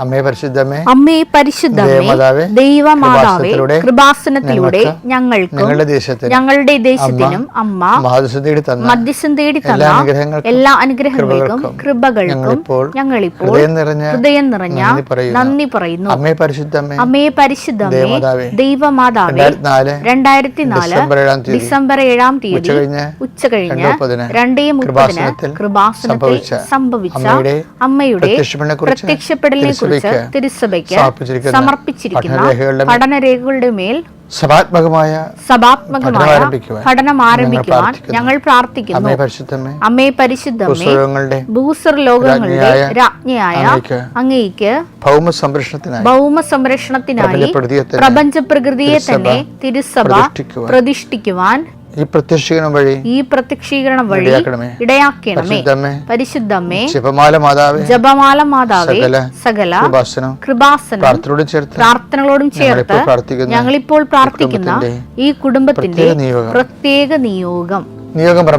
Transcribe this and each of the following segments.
അമ്മേ പരിശുദ്ധമേ, അമ്മേ പരിശുദ്ധമേ, ദൈവമാതാവേ, കൃപാസനത്തിലൂടെ ഞങ്ങൾക്കും ഞങ്ങളുടെ ദേശത്തിനും അമ്മ മധ്യസ്ഥം തേടി തന്ന എല്ലാ അനുഗ്രഹങ്ങൾക്കും കൃപകൾക്കും ഞങ്ങളിപ്പോൾ ഹൃദയം നിറഞ്ഞ നന്ദി പറയുന്നു. അമ്മേ പരിശുദ്ധമേ, അമ്മേ പരിശുദ്ധമേ, ദൈവമാതാവേ, 2004 ഡിസംബർ 7 തീയതി ഉച്ചകഴിഞ്ഞ് 2:30 കൃപാസനത്തിൽ സംഭവിച്ച അമ്മയുടെ പ്രത്യക്ഷപ്പെടലിനെ കുറിച്ച് തിരുസഭയ്ക്ക് സമർപ്പിച്ചിരിക്കുന്ന പഠനരേഖകളുടെ മേൽ സഭാത്മകമായ പഠനം ആരംഭിക്കുവാൻ ഞങ്ങൾ പ്രാർത്ഥിക്കുന്നു. അമ്മേ പരിശുദ്ധമേ, ഭൂസ്വർലോകങ്ങളുടെ രാജ്ഞിയായ അങ്ങേയ്ക്ക് ഭൗമ സംരക്ഷണത്തിനായി പ്രപഞ്ച പ്രകൃതിയെ തന്നെ തിരുസഭ പ്രതിഷ്ഠിക്കുവാൻ ഈ പ്രത്യക്ഷീകരണം വഴി ഇടയാക്കണമേ. പരിശുദ്ധമേ, ജപമാല മാതാവേ, സകല കൃപാസനം പ്രാർത്ഥനകളോടും ചേർത്ത് ഞങ്ങളിപ്പോൾ പ്രാർത്ഥിക്കുന്ന ഈ കുടുംബത്തിന്റെ പ്രത്യേക നിയോഗം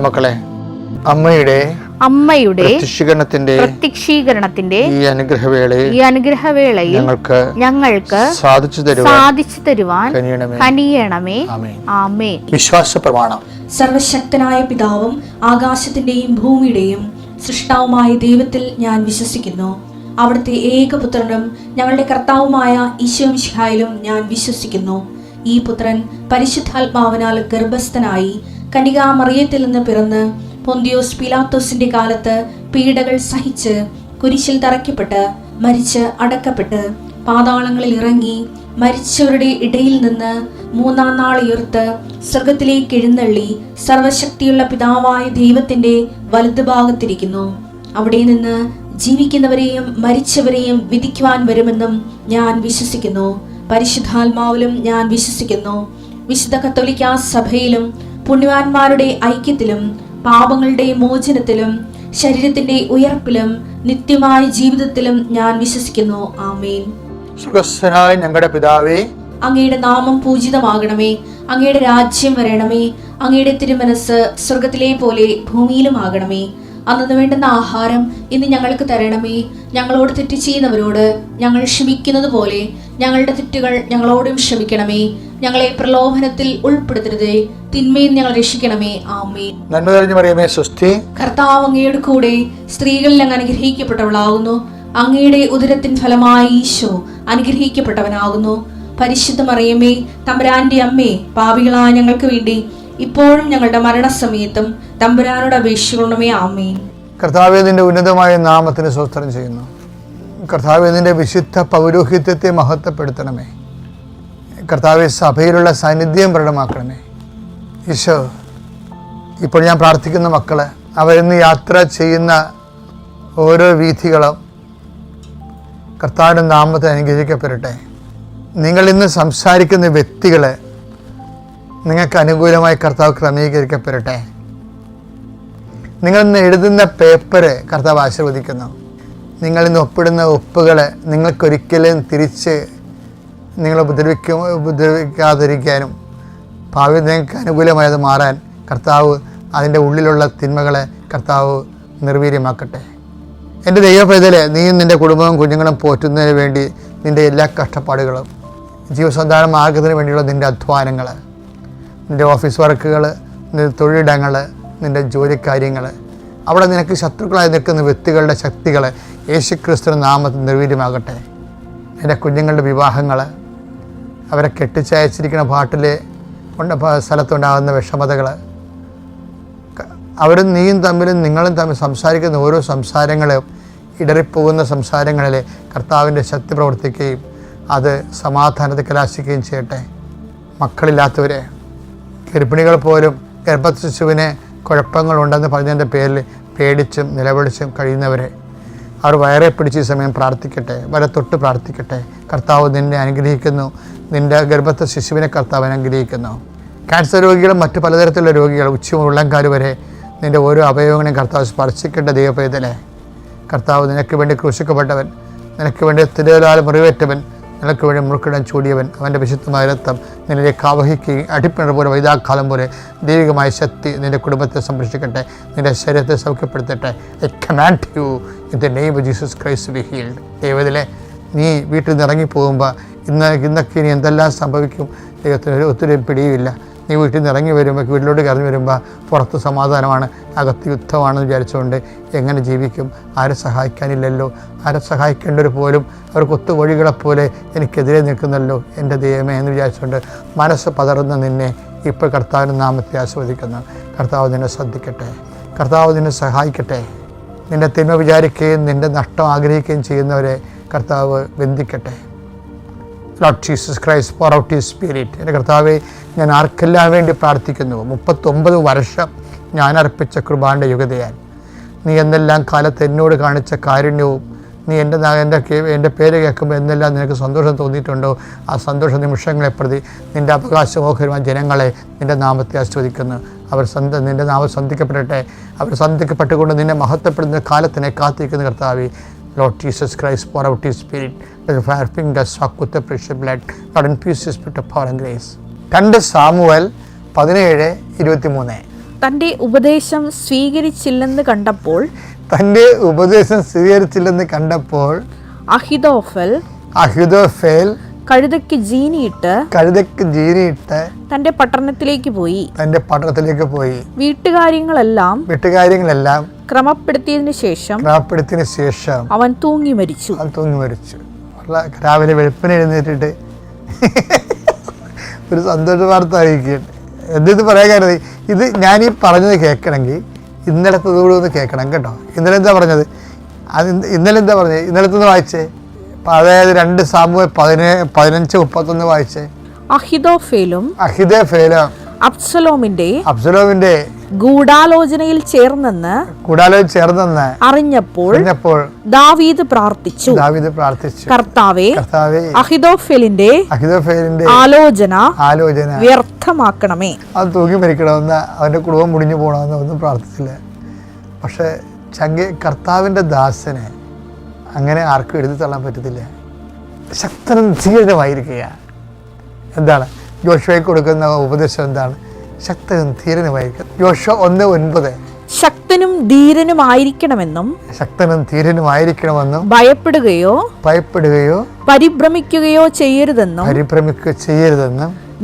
മക്കളെ, അമ്മയുടെ പ്രത്യക്ഷീകരണത്തിന്റെ ഈ അനുഗ്രഹവേളയിൽ ഞങ്ങൾക്ക് സാധിച്ചു തരുവാൻ കനിയണമേ. ആമേൻ. വിശ്വാസ പ്രമാണം. സർവശക്തനായ പിതാവും ആകാശത്തിന്റെയും ഭൂമിയുടെയും സൃഷ്ടാവുമായ ദൈവത്തിൽ ഞാൻ വിശ്വസിക്കുന്നു. അവിടുത്തെ ഏകപുത്രനും ഞങ്ങളുടെ കർത്താവുമായ ഈശോ മിശിഹായിലും ഞാൻ വിശ്വസിക്കുന്നു. ഈ പുത്രൻ പരിശുദ്ധാത്മാവിനാൽ ഗർഭസ്ഥനായി കന്യകാമറിയത്തിൽ നിന്ന് പിറന്ന് പൊന്തിയോസ് പിലാത്തോസിന്റെ കാലത്ത് പീഡകൾ സഹിച്ച് കുരിശിൽ തറയ്ക്കപ്പെട്ട് മരിച്ച് അടക്കപ്പെട്ട് പാതാളങ്ങളിൽ ഇറങ്ങി മരിച്ചവരുടെ ഇടയിൽ നിന്ന് 3-ാം നാൾ ഉയർത്ത് സ്വർഗത്തിലേക്ക് എഴുന്നള്ളി സർവശക്തിയുള്ള പിതാവായ ദൈവത്തിന്റെ വലതുഭാഗത്തിരിക്കുന്നു. അവിടെ നിന്ന് ജീവിക്കുന്നവരെയും മരിച്ചവരെയും വിധിക്കുവാൻ വരുമെന്നും ഞാൻ വിശ്വസിക്കുന്നു. പരിശുദ്ധാത്മാവിലും ഞാൻ വിശ്വസിക്കുന്നു. വിശുദ്ധ കത്തോലിക്കാ സഭയിലും പുണ്യവാന്മാരുടെ ഐക്യത്തിലും പാപങ്ങളുടെ മോചനത്തിലും ശരീരത്തിന്റെ ഉയർപ്പിലും നിത്യമായ ജീവിതത്തിലും ഞാൻ വിശ്വസിക്കുന്നു. ആമേൻ. സുഖസ്ഥനായ ഞങ്ങളുടെ പിതാവേ, അങ്ങയുടെ നാമം പൂജിതമാകണമേ. അങ്ങയുടെ രാജ്യം വരണമേ. അങ്ങയുടെ തിരുമനസ് സ്വർഗത്തിലെ പോലെ ഭൂമിയിലും ആകണമേ. അന്നു വേണ്ടുന്ന ആഹാരം ഇന്ന് ഞങ്ങൾക്ക് തരണമേ. ഞങ്ങളോട് തെറ്റ് ചെയ്യുന്നവരോട് ഞങ്ങൾ ക്ഷമിക്കുന്നത് പോലെ ഞങ്ങളുടെ തെറ്റുകൾ ഞങ്ങളോടും ക്ഷമിക്കണമേ. ഞങ്ങളെ പ്രലോഭനത്തിൽ ഉൾപ്പെടുത്തരുതേ, തിന്മയിൽ ഞങ്ങൾ രക്ഷിക്കണമേ. ആമേൻ. നന്മ നിറഞ്ഞ മറിയമേ, സ്വസ്തി. കർത്താവ് അങ്ങയുടെ കൂടെ സ്ത്രീകളിൽ അങ്ങ് അനുഗ്രഹിക്കപ്പെട്ടവളാകുന്നു. അങ്ങയുടെ ഉദരത്തിൻ ഫലമായി ഈശോ അനുഗ്രഹിക്കപ്പെട്ടവനാകുന്നു. പരിശുദ്ധ മറിയമേ, തമ്പുരാന്റെ അമ്മേ, പാപികളായ ഞങ്ങൾക്ക് വേണ്ടി ഇപ്പോഴും ഞങ്ങളുടെ മരണസമയത്തും തമ്പുരാനോട് അപേക്ഷിക്കണമേ. ആമേൻ. കർത്താവേ, നിന്റെ ഉന്നതമായ നാമത്തിന് സ്തോത്രം ചെയ്യുന്നു. കർത്താവേ, നിന്റെ വിശുദ്ധ പൗരോഹിത്യത്തെ മഹത്വപ്പെടുത്തണമേ. കർത്താവേ, സഭയിലുള്ള സാന്നിധ്യം പ്രകടമാക്കണമേ. ഈശോ, ഇപ്പോൾ ഞാൻ പ്രാർത്ഥിക്കുന്ന മക്കള് അവരിന്ന് യാത്ര ചെയ്യുന്ന ഓരോ വീഥികളും കർത്താവിൻ്റെ നാമത്തിൽ അനുഗ്രഹിക്കപ്പെടട്ടെ. നിങ്ങൾ ഇന്ന് സംസാരിക്കുന്ന വ്യക്തികളെ നിങ്ങൾക്ക് അനുകൂലമായി കർത്താവ് ക്രമീകരിക്കപ്പെടട്ടെ. നിങ്ങൾ ഇന്ന് എഴുതുന്ന പേപ്പറ് കർത്താവ് ആശീർവദിക്കുന്നു. നിങ്ങൾ ഇന്ന് ഒപ്പിടുന്ന ഒപ്പുകൾ നിങ്ങൾക്കൊരിക്കലും തിരിച്ച് നിങ്ങൾ ഉപദ്രവിക്കാതിരിക്കാനും ഭാവി നിങ്ങൾക്ക് അനുകൂലമായത് മാറാൻ കർത്താവ് അതിൻ്റെ ഉള്ളിലുള്ള തിന്മകളെ കർത്താവ് നിർവീര്യമാക്കട്ടെ. എൻ്റെ ദൈവപൈതലെ, നീയും നിൻ്റെ കുടുംബവും കുഞ്ഞുങ്ങളും പോറ്റുന്നതിന് വേണ്ടി നിൻ്റെ എല്ലാ കഷ്ടപ്പാടുകളും, ജീവസന്ധാന മാർഗത്തിന് വേണ്ടിയുള്ള നിൻ്റെ അധ്വാനങ്ങൾ, നിൻ്റെ ഓഫീസ് വർക്കുകൾ, നിൻ്റെ തൊഴിലിടങ്ങൾ, നിൻ്റെ ജോലിക്കാര്യങ്ങൾ, അവിടെ നിനക്ക് ശത്രുക്കളായി നിൽക്കുന്ന വ്യക്തികളുടെ ശക്തികൾ യേശുക്രിസ്തുവിന്റെ നാമത്തിൽ നിർവീര്യമാകട്ടെ. എൻ്റെ കുഞ്ഞുങ്ങളുടെ വിവാഹങ്ങൾ, അവരെ കെട്ടിച്ചയച്ചിരിക്കുന്ന പാട്ടിൽ സ്ഥലത്തുണ്ടാകുന്ന വിഷമതകൾ, അവരും നീയും തമ്മിലും നിങ്ങളും തമ്മിൽ സംസാരിക്കുന്ന ഓരോ സംസാരങ്ങളും ഇടറിപ്പോകുന്ന സംസാരങ്ങളിൽ കർത്താവിൻ്റെ ശക്തി പ്രവർത്തിക്കുകയും അത് സമാധാനത്തെ കലാശിക്കുകയും ചെയ്യട്ടെ. മക്കളില്ലാത്തവരെ, ഗർഭിണികൾ പോലും ഗർഭശിശുവിന് കുഴപ്പങ്ങളുണ്ടെന്ന് പറഞ്ഞതിൻ്റെ പേരിൽ പേടിച്ചും നിലവിളിച്ചും കഴിയുന്നവരെ അവർ വയറെ പിടിച്ച് ഈ സമയം പ്രാർത്ഥിക്കട്ടെ, വരെ തൊട്ട് പ്രാർത്ഥിക്കട്ടെ. കർത്താവ് നിന്നെ അനുഗ്രഹിക്കുന്നു. നിൻ്റെ ഗർഭത്തെ ശിശുവിനെ കർത്താവ് അനുഗ്രഹിക്കുന്നു. ക്യാൻസർ രോഗികളും മറ്റു പലതരത്തിലുള്ള രോഗികൾ, ഉച്ചമുള്ളംകാർ വരെ നിൻ്റെ ഓരോ അവയവങ്ങളെയും കർത്താവ് സ്പർശിക്കേണ്ട ദൈവപൈതലെ. കർത്താവ് നിനക്ക് വേണ്ടി ക്രൂശിക്കപ്പെട്ടവൻ, നിനക്ക് വേണ്ടി തിരലാൽ മുറിവേറ്റവൻ, നിനക്ക് വേണ്ടി മുറുക്കിടാൻ ചൂടിയവൻ, അവൻ്റെ വിശുദ്ധമായ രക്തം നിന്നിലേക്ക് ആവഹിക്കുകയും അടിപ്പിണർ പോലെ വൈതാക്കാലം പോലെ ദൈവികമായ ശക്തി നിൻ്റെ കുടുംബത്തെ സംരക്ഷിക്കട്ടെ, നിൻ്റെ ശരീരത്തെ സൗഖ്യപ്പെടുത്തട്ടെ. I command you in the name of Jesus Christ be healed. ദൈവത്തിലെ നീ വീട്ടിൽ നിന്ന് ഇറങ്ങിപ്പോകുമ്പോൾ ഇന്നൊക്കെ ഇനി എന്തെല്ലാം സംഭവിക്കും ദൈവത്തിന് ഒത്തിരി പിടിയുമില്ല. നീ വീട്ടിൽ നിന്ന് ഇറങ്ങി വരുമ്പോൾ, വീട്ടിലോട്ട് കയറി വരുമ്പോൾ പുറത്ത് സമാധാനമാണ്, അകത്ത് യുദ്ധമാണെന്ന് വിചാരിച്ചുകൊണ്ട് എങ്ങനെ ജീവിക്കും? ആരെ സഹായിക്കാനില്ലല്ലോ. ആരെ സഹായിക്കേണ്ടവർ പോലും അവർ കൊത്തുകോഴികളെപ്പോലെ എനിക്കെതിരെ നിൽക്കുന്നല്ലോ എൻ്റെ ദൈവമേ എന്ന് വിചാരിച്ചുകൊണ്ട് മനസ്സ് പതറുന്ന നിന്നെ ഇപ്പോൾ കർത്താവിൻ്റെ നാമത്തെ ആസ്വദിക്കുന്നു. കർത്താവ് നിന്നെ ശ്രദ്ധിക്കട്ടെ, കർത്താവ് നിന്നെ സഹായിക്കട്ടെ. നിൻ്റെ തിന്മ വിചാരിക്കുകയും നിൻ്റെ നഷ്ടം ആഗ്രഹിക്കുകയും ചെയ്യുന്നവരെ കർത്താവ് ബന്ധിക്കട്ടെ. Lord Jesus Christ, pour out his spirit. എൻ്റെ കർത്താവെ, ഞാൻ ആർക്കെല്ലാം വേണ്ടി പ്രാർത്ഥിക്കുന്നു. 39 വർഷം ഞാൻ അർപ്പിച്ച കൃപാന്റെ യുഗതയാൽ നീ എന്തെല്ലാം കാലത്ത് എന്നോട് കാണിച്ച കാരുണ്യവും നീ എൻ്റെ പേര് കേൾക്കുമ്പോൾ എന്തെല്ലാം നിനക്ക് സന്തോഷം തോന്നിയിട്ടുണ്ടോ, ആ സന്തോഷ നിമിഷങ്ങളെ പ്രതി നിൻ്റെ അവകാശമോഹരമായ ജനങ്ങളെ നിൻ്റെ നാമത്തെ ആസ്വദിക്കുന്നു. നിൻ്റെ നാമം സന്ധിക്കപ്പെടട്ടെ. അവർ സന്ധിക്കപ്പെട്ടുകൊണ്ട് നിന്നെ മഹത്വപ്പെടുന്ന കാലത്തിനെ കാത്തിരിക്കുന്ന കർത്താവെ, Lord Jesus Christ, pour out his spirit. Let the fire fingers suck with the precious blood. Lord, infuse his spirit of power and grace. 2 Samuel 17:23. തന്റെ ഉപദേശം സ്വീകരിച്ചില്ലെന്ന് കണ്ടപ്പോൾ അഹിതോഫേൽ കഴുതയ്ക്ക് ജീനിയിട്ട് തന്റെ പട്ടണത്തിലേക്ക് പോയി വീട്ടുകാര്യങ്ങളെല്ലാം ക്രമപ്പെടുത്തിയതിനു ശേഷം അവൻ തൂങ്ങി മരിച്ചു. രാവിലെ വെളുപ്പിന് എഴുന്നേറ്റിട്ട് ഒരു സന്തോഷ വാർത്ത അറിയിക്കുകയാണ്. എന്തെന്ന് പറയാൻ കാരണം, ഇത് ഞാനീ പറഞ്ഞത് കേൾക്കണമെങ്കിൽ ഇന്നലത്തതോടെ ഒന്ന് കേൾക്കണം കേട്ടോ. ഇന്നലെ എന്താ പറഞ്ഞത്? ഇന്നലത്തൊന്ന് വായിച്ചേ. അതായത് 2 സാമുവേൽ 15:31 വായിച്ചേ. അഹിതോഫേലും അബ്സലോമിന്റെ ഗൂഢാലോചനയിൽ ചേർന്നെന്ന് അറിഞ്ഞപ്പോൾ ദാവീദ് പ്രാർത്ഥിച്ചു, കർത്താവേ, അഹിതോഫേലിന്റെ ആലോചന വ്യർത്ഥമാക്കണമേ. അത് തൂങ്ങി മരിക്കണമെന്ന്, അവന്റെ കുടുംബം മുടിഞ്ഞു പോകണമെന്ന് ഒന്നും പ്രാർത്ഥിച്ചില്ല. പക്ഷെ കർത്താവിന്റെ ദാസനെ അങ്ങനെ ആർക്കും എഴുതി തള്ളാൻ പറ്റത്തില്ല. ശക്തനും ധീരനുമായിരിക്കുക. എന്താണ് യോശുവയ്ക്ക് കൊടുക്കുന്ന ഉപദേശം? എന്താണ്? ശക്തനും ധീരനുമായിരിക്കുക. യോശുവ 1:9. ശക്തനും ധീരനുമായിരിക്കണമെന്നും ഭയപ്പെടുകയോ പരിഭ്രമിക്കുകയോ ചെയ്യരുതെന്നും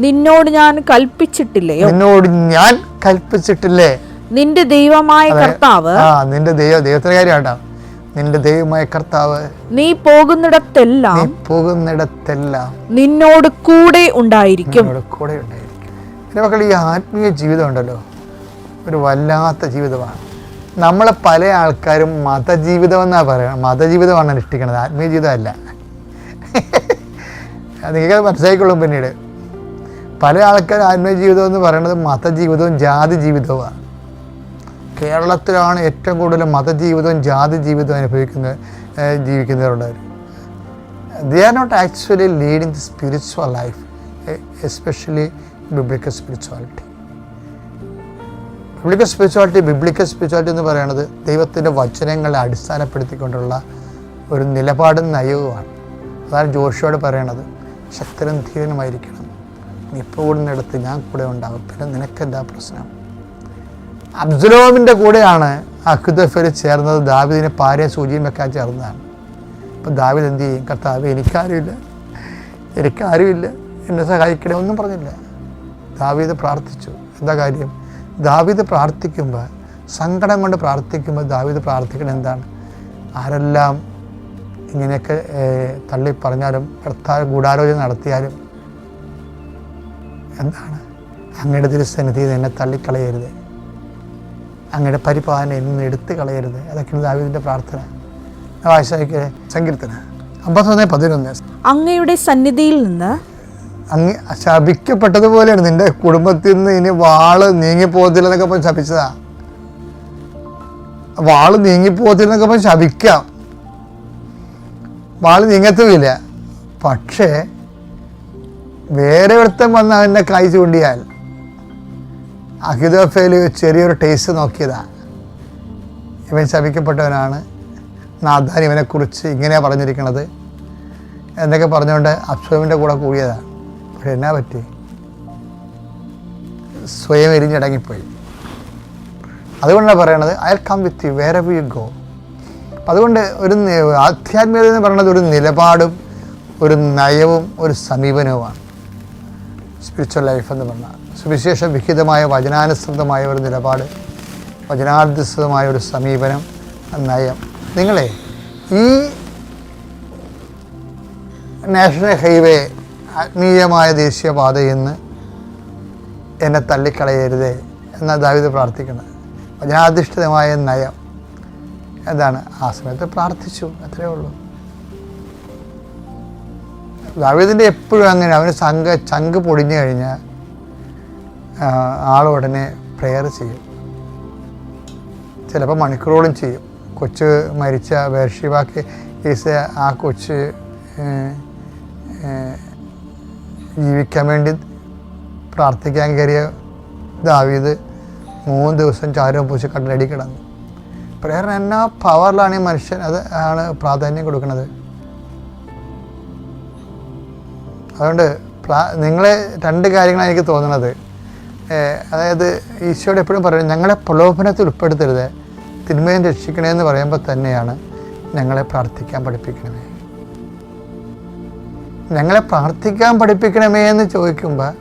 നിന്നോട് ഞാൻ കൽപ്പിച്ചിട്ടില്ലേ? നിന്റെ ദൈവമായ കർത്താവ്, ദൈവത്തിന്റെ കാര്യമാട്ടോ, നിന്റെ ദൈവമായ കർത്താവ് നീ പോകുന്നിടത്തെല്ലാം നിന്നോട് കൂടെ ഉണ്ടായിരിക്കും. എൻ്റെ മക്കൾ, ഈ ആത്മീയ ജീവിതം ഉണ്ടല്ലോ, ഒരു വല്ലാത്ത ജീവിതമാണ്. നമ്മളെ പല ആൾക്കാരും മതജീവിതം എന്നാണ് പറയുന്നത്. മതജീവിതമാണ് അനുഷ്ഠിക്കുന്നത്, ആത്മീയ ജീവിതമല്ല. നിങ്ങൾക്ക് മനസ്സിലായിക്കൊള്ളും പിന്നീട്. പല ആൾക്കാരും ആത്മീയ ജീവിതം എന്ന് പറയുന്നത് മതജീവിതവും ജാതി ജീവിതവുമാണ്. കേരളത്തിലാണ് ഏറ്റവും കൂടുതൽ മതജീവിതവും ജാതി ജീവിതവും ജീവിക്കുന്നവരുള്ളവർ. They are not actually leading the spiritual life, especially biblical spirituality. biblical spirituality എന്ന് പറയുന്നത് ദൈവത്തിൻ്റെ വചനങ്ങളെ അടിസ്ഥാനപ്പെടുത്തിക്കൊണ്ടുള്ള ഒരു നിലപാടും നയവുമാണ്. അതാണ് ജോഷുവോട് പറയണത്, ശക്തനും ധീരനുമായിരിക്കണം. നീ ഇപ്പോൾ കൂടുന്നിടത്ത് ഞാൻ കൂടെ ഉണ്ടാകും. പിന്നെ നിനക്കെന്താ പ്രശ്നം? അബ്സലോമിൻ്റെ കൂടെയാണ് അഹിതോഫേൽ ചേർന്നത്. ദാവീദിനെ പാരയും സൂചിയും വെക്കാൻ ചേർന്നതാണ്. അപ്പം ദാവീദ് എന്ത് ചെയ്യും? കർത്താവേ, എനിക്കാരുമില്ല, എന്നെ സഹായിക്കണേ, ഒന്നും പറഞ്ഞില്ല. ദാവീദ് പ്രാർത്ഥിച്ചു. എന്താ കാര്യം? ദാവീദ് പ്രാർത്ഥിക്കുമ്പോൾ, സങ്കടം കൊണ്ട് പ്രാർത്ഥിക്കുമ്പോൾ ദാവീദ് പ്രാർത്ഥിക്കണം എന്താണ്? ആരെല്ലാം ഇങ്ങനെയൊക്കെ തള്ളി പറഞ്ഞാലും, കർത്താവ് ഗൂഢാലോചന നടത്തിയാലും എന്താണ്? അങ്ങയുടെ തിരുസന്നിധിയിൽ എന്നെ തള്ളിക്കളയരുത്, അങ്ങയുടെ പരിപാലനം എന്നെ എടുത്തു കളയരുത്. അതൊക്കെയാണ് ദാവീദിന്റെ പ്രാർത്ഥന. സങ്കീർത്തനം 51:11. അങ്ങയുടെ സന്നിധിയിൽ നിന്ന് അങ്ങ് ശപിക്കപ്പെട്ടതുപോലെയാണ്. നിന്റെ കുടുംബത്തിൽ നിന്ന് ഇനി വാള് നീങ്ങിപ്പോകത്തില്ലെന്നൊക്കെ പോയി ശപിച്ചതാ. വാള് നീങ്ങിപ്പോകത്തില്ലെന്നൊക്കെ പോയി ശപിക്കാം. വാള് നീങ്ങത്തുമില്ല. പക്ഷേ വേറെ ഒരുത്തൻ വന്ന് അവൻ്റെ കൈ ചൂണ്ടിയാൽ, അഹിതോഫേൽ ചെറിയൊരു ടേസ്റ്റ് നോക്കിയതാ. ഇവൻ ശപിക്കപ്പെട്ടവനാണ്, നാഥാൻ ഇവനെക്കുറിച്ച് ഇങ്ങനെയാണ് പറഞ്ഞിരിക്കണത് എന്നൊക്കെ പറഞ്ഞുകൊണ്ട് അബ്സലോമിൻ്റെ കൂടെ കൂടിയതാണ്. പക്ഷെ എന്നാ പറ്റി? സ്വയം എരിഞ്ഞടങ്ങിപ്പോയി. അതുകൊണ്ടാണ് പറയണത്, I will come with you wherever you go. അതുകൊണ്ട് ഒരു ആധ്യാത്മികത എന്ന് പറയുന്നത് ഒരു നിലപാടും ഒരു നയവും ഒരു സമീപനവുമാണ്. സ്പിരിച്വൽ ലൈഫ് എന്ന് പറഞ്ഞാൽ സുവിശേഷ വിഹിതമായ വചനാനുസൃതമായ ഒരു നിലപാട്, വചനാധിഷ്ഠിതമായ ഒരു സമീപനം, നയം. നിങ്ങളെ ഈ നാഷണൽ ഹൈവേ ആത്മീയമായ ദേശീയപാതയിൽ നിന്ന് എന്നെ തള്ളിക്കളയരുതേ എന്നാണ് ദാവീദ് പ്രാർത്ഥിക്കുന്നത്. വചനാധിഷ്ഠിതമായ നയം എന്താണ്? ആ സമയത്ത് പ്രാർത്ഥിച്ചു, അത്രയേ ഉള്ളൂ. ദാവീദിൻ്റെ എപ്പോഴും അങ്ങനെ, അവന് ചങ്ക് പൊടിഞ്ഞു കഴിഞ്ഞാൽ ആളുടനെ പ്രെയർ ചെയ്യും, ചിലപ്പോൾ മണിക്കൂറോളം ചെയ്യും. കൊച്ച് മരിച്ച ബേർഷിബാക്ക് ഈസ് ആ കൊച്ച് ജീവിക്കാൻ വേണ്ടി പ്രാർത്ഥിക്കാൻ കയറിയ ദാവീദ് 3 ദിവസം ചാരവും പൂശി കടലടി കിടന്നു. പ്രേയറിന് എന്നാ പവറിലാണ് ഈ മനുഷ്യൻ, അത് ആണ് പ്രാധാന്യം കൊടുക്കുന്നത്. അതുകൊണ്ട് നിങ്ങളെ 2 കാര്യങ്ങളാണ് എനിക്ക് തോന്നുന്നത്. അതായത് ഈശോയോട് എപ്പോഴും പറയുന്നത് ഞങ്ങളെ പ്രലോഭനത്തിൽ ഉൾപ്പെടുത്തരുത്, തിന്മയും രക്ഷിക്കണേ എന്ന് പറയുമ്പോൾ തന്നെയാണ് ഞങ്ങളെ പ്രാർത്ഥിക്കാൻ പഠിപ്പിക്കണമേ. ഞങ്ങളെ പ്രാർത്ഥിക്കാൻ പഠിപ്പിക്കണമേ എന്ന് ചോദിക്കുമ്പോൾ